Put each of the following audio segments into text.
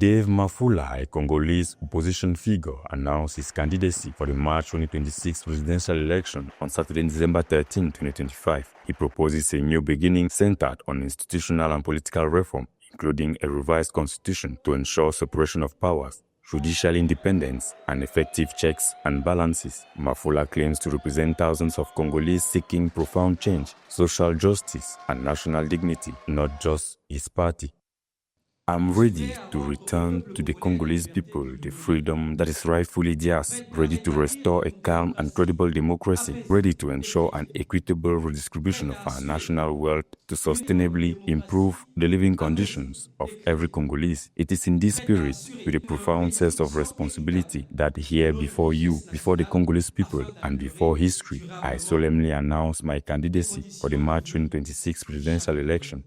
Dave Mafoula, a Congolese opposition figure, announced his candidacy for the March 2026 presidential election on Saturday, December 13, 2025. He proposes a new beginning centered on institutional and political reform, including a revised constitution to ensure separation of powers, judicial independence, and effective checks and balances. Mafoula claims to represent thousands of Congolese seeking profound change, social justice, and national dignity, not just his party. I'm ready to return to the Congolese people the freedom that is rightfully theirs, ready to restore a calm and credible democracy, ready to ensure an equitable redistribution of our national wealth to sustainably improve the living conditions of every Congolese. It is in this spirit, with a profound sense of responsibility, that here before you, before the Congolese people, and before history, I solemnly announce my candidacy for the March 2026 presidential election.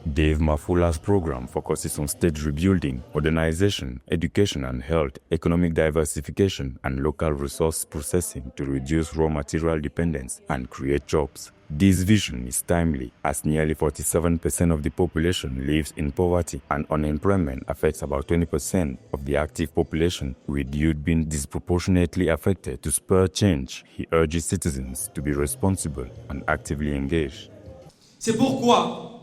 Dave Mafoula's program focuses on state rebuilding, modernization, education and health, economic diversification, and local resource processing to reduce raw material dependence and create jobs. This vision is timely, as nearly 47% of the population lives in poverty, and unemployment affects about 20% of the active population, with youth being disproportionately affected. To spur change, he urges citizens to be responsible and actively engaged. C'est pourquoi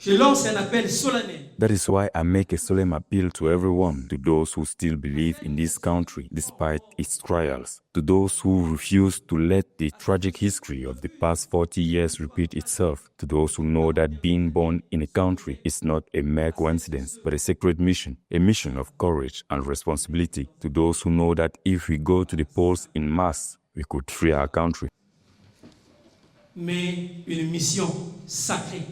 je lance un appel solennel. That is why I make a solemn appeal to everyone, to those who still believe in this country despite its trials, to those who refuse to let the tragic history of the past 40 years repeat itself, to those who know that being born in a country is not a mere coincidence, but a sacred mission, a mission of courage and responsibility, to those who know that if we go to the polls in mass, we could free our country. Mais une mission sacrée.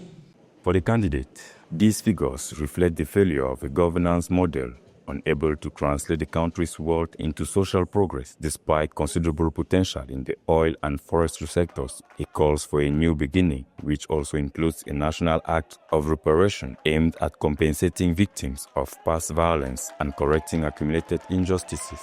For the candidate, these figures reflect the failure of a governance model unable to translate the country's wealth into social progress despite considerable potential in the oil and forestry sectors. It calls for a new beginning, which also includes a national act of reparation aimed at compensating victims of past violence and correcting accumulated injustices.